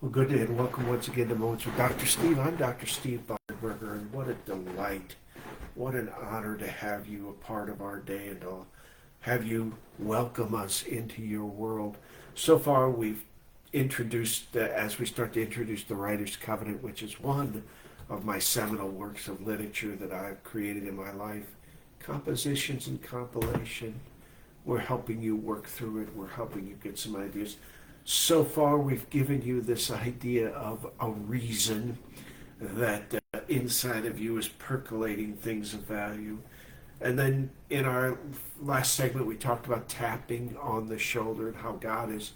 Well, good day and welcome once again to Moments with Dr. Steve. I'm Dr. Steve Barberger, and what a delight, what an honor to have you a part of our day and to have you welcome us into your world. So far, we've introduced, as we start to introduce the Writer's Covenant, which is one of my seminal works of literature that I've created in my life, compositions and compilation. We're helping you work through it. We're helping you get some ideas. So far, we've given you this idea of a reason that inside of you is percolating things of value. And then in our last segment, we talked about tapping on the shoulder and how God is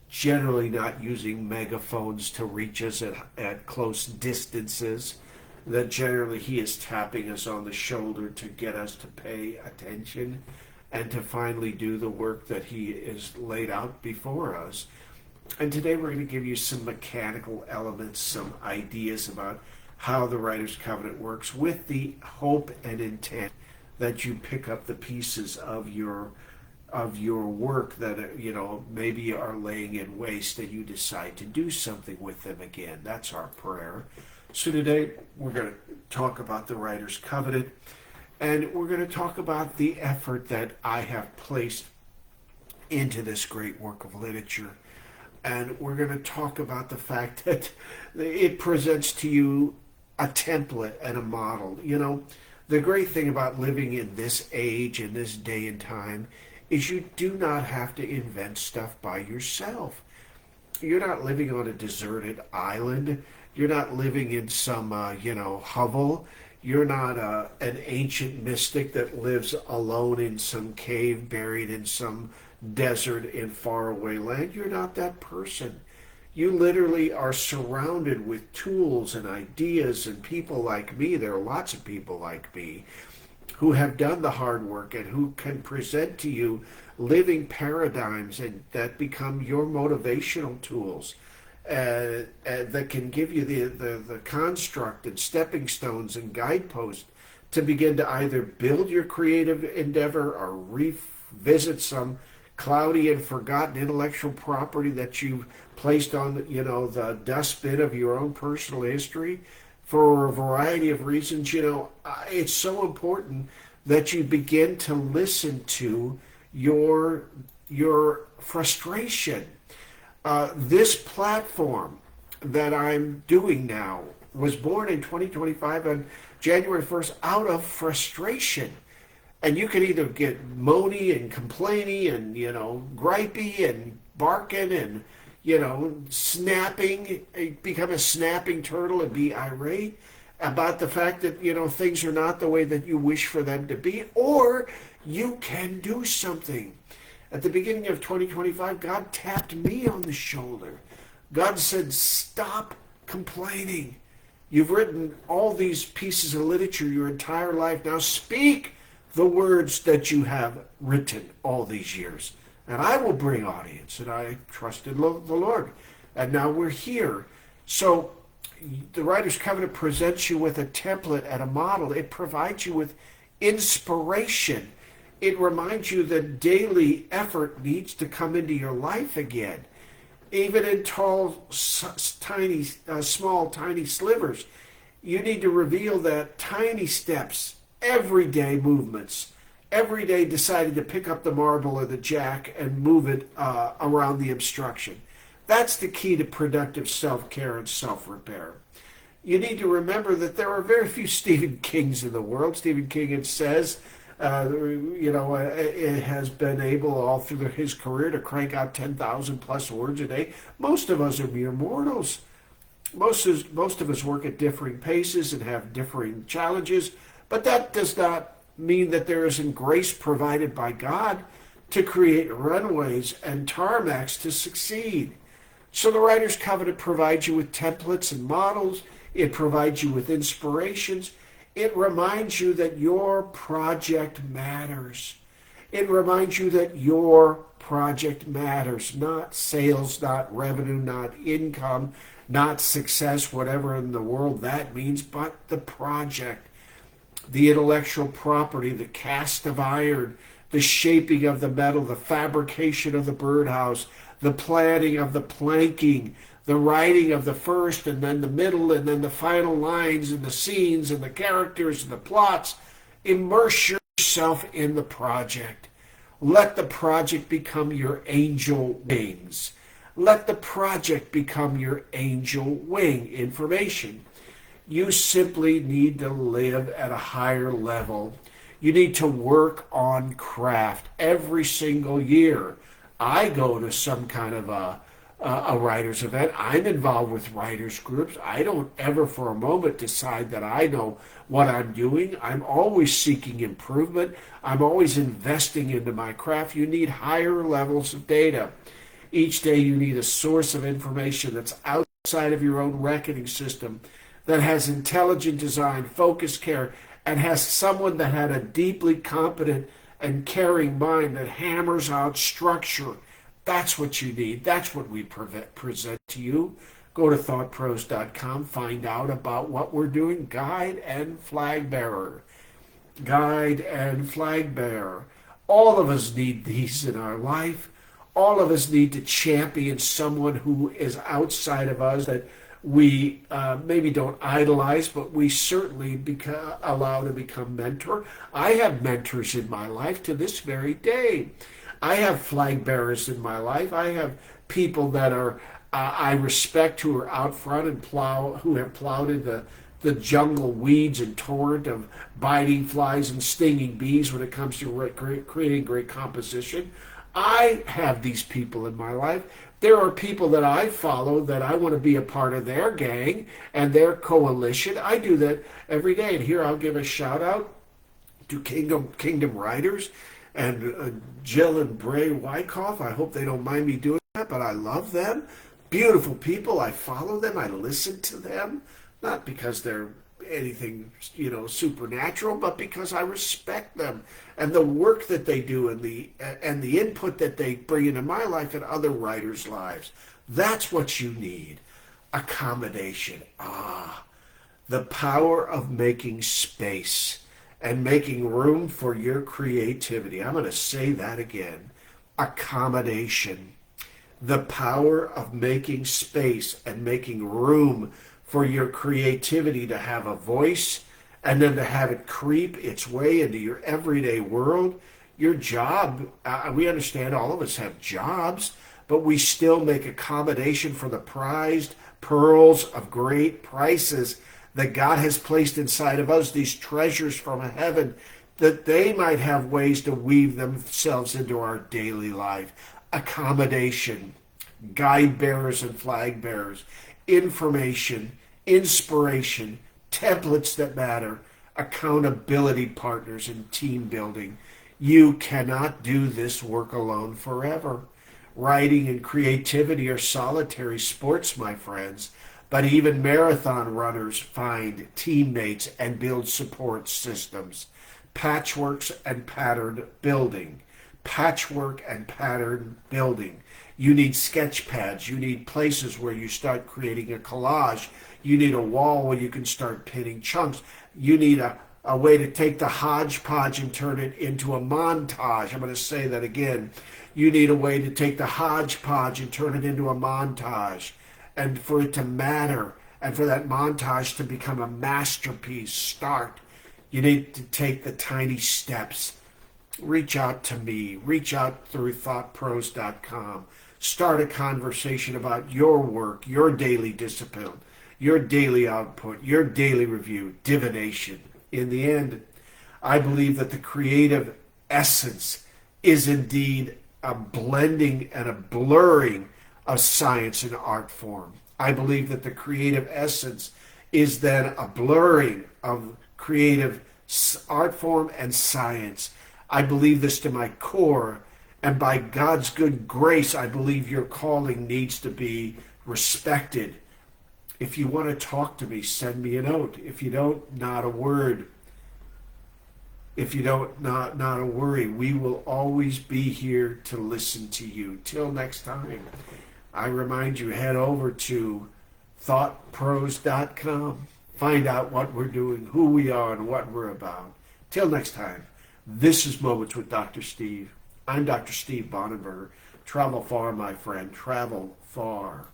generally not using megaphones to reach us at close distances. That generally He is tapping us on the shoulder to get us to pay attention and to finally do the work that He is laid out before us. And today we're going to give you some mechanical elements, some ideas about how the Writer's Covenant works with the hope and intent that you pick up the pieces of your work that maybe are laying in waste and you decide to do something with them again. That's our prayer. So today we're going to talk about the Writer's Covenant, and we're going to talk about the effort that I have placed into this great work of literature. And we're going to talk about the fact that it presents to you a template and a model. You know, the great thing about living in this age, in this day and time, is you do not have to invent stuff by yourself. You're not living on a deserted island. You're not living in some, hovel. You're not an ancient mystic that lives alone in some cave buried in some desert in faraway land. You're not that person. You literally are surrounded with tools and ideas and people like me. There are lots of people like me who have done the hard work and who can present to you living paradigms and that become your motivational tools that can give you the construct and stepping stones and guideposts to begin to either build your creative endeavor or revisit some cloudy and forgotten intellectual property that you've placed on the dustbin of your own personal history for a variety of reasons. It's so important that you begin to listen to your frustration. This platform that I'm doing now was born in 2025 on January 1st out of frustration. And you can either get moany and complainy and, gripey and barking and, snapping, become a snapping turtle and be irate about the fact that, things are not the way that you wish for them to be, or you can do something. At the beginning of 2025, God tapped me on the shoulder. God said, stop complaining. You've written all these pieces of literature your entire life. Now speak the words that you have written all these years, and I will bring audience. And I trusted the Lord, and now we're here. So the Writer's Covenant presents you with a template and a model. It provides you with inspiration. It reminds you that daily effort needs to come into your life again, even in small, tiny slivers. You need to reveal that tiny steps, everyday movements, every day deciding to pick up the marble or the jack and move it around the obstruction. That's the key to productive self-care and self-repair. You need to remember that there are very few Stephen Kings in the world. Stephen King says, it has been able all through his career to crank out 10,000 plus words a day. Most of us are mere mortals. Most of us work at differing paces and have differing challenges. But that does not mean that there isn't grace provided by God to create runways and tarmacs to succeed. So the Writer's Covenant provides you with templates and models. It provides you with inspirations. It reminds you that your project matters. It reminds you that your project matters, not sales, not revenue, not income, not success, whatever in the world that means, but the project. The intellectual property, the cast of iron, the shaping of the metal, the fabrication of the birdhouse, the planning of the planking, the writing of the first and then the middle and then the final lines and the scenes and the characters and the plots. Immerse yourself in the project. Let the project become your angel wings. Let the project become your angel wing information. You simply need to live at a higher level. You need to work on craft every single year. I go to some kind of a writer's event. I'm involved with writers groups. I don't ever for a moment decide that I know what I'm doing. I'm always seeking improvement. I'm always investing into my craft. You need higher levels of data. Each day you need a source of information that's outside of your own reckoning system, that has intelligent design, focused care, and has someone that had a deeply competent and caring mind that hammers out structure. That's what you need. That's what we present to you. Go to thoughtpros.com, find out about what we're doing. Guide and flag bearer. Guide and flag bearer. All of us need these in our life. All of us need to champion someone who is outside of us that we maybe don't idolize, but we certainly allow to become mentor. I have mentors in my life to this very day. I have flag bearers in my life. I have people that are I respect who are out front and who have plowed in the jungle weeds and torrent of biting flies and stinging bees when it comes to creating great composition. I have these people in my life. There are people that I follow that I want to be a part of their gang and their coalition. I do that every day. And here I'll give a shout out to Kingdom Writers and Jill and Bray Wyckoff. I hope they don't mind me doing that, but I love them. Beautiful people. I follow them. I listen to them. Not because they're anything, supernatural, but because I respect them and the work that they do and the input that they bring into my life and other writers' lives. That's what you need. Accommodation. The power of making space and making room for your creativity. I'm going to say that again. Accommodation. The power of making space and making room for your creativity to have a voice and then to have it creep its way into your everyday world. Your job, we understand all of us have jobs, but we still make accommodation for the prized pearls of great prices that God has placed inside of us, these treasures from heaven, that they might have ways to weave themselves into our daily life. Accommodation, guide bearers and flag bearers, information, inspiration, templates that matter, accountability partners, and team building. You cannot do this work alone forever. Writing and creativity are solitary sports, my friends, but even marathon runners find teammates and build support systems. Patchworks and pattern building. Patchwork and pattern building. You need sketch pads. You need places where you start creating a collage. You need a wall where you can start pinning chunks. You need a way to take the hodgepodge and turn it into a montage. I'm going to say that again. You need a way to take the hodgepodge and turn it into a montage. And for it to matter, and for that montage to become a masterpiece, start. You need to take the tiny steps. Reach out to me. Reach out through thoughtpros.com. Start a conversation about your work, your daily discipline, your daily output, your daily review, divination. In the end, I believe that the creative essence is indeed a blending and a blurring of science and art form. I believe that the creative essence is then a blurring of creative art form and science. I believe this to my core, and by God's good grace, I believe your calling needs to be respected. If you want to talk to me, send me a note. If you don't, not a word. If you don't, not a worry. We will always be here to listen to you. Till next time, I remind you, head over to thoughtpros.com. Find out what we're doing, who we are, and what we're about. Till next time, this is Moments with Dr. Steve. I'm Dr. Steve Bonenberger, Travel far, my friend. Travel far.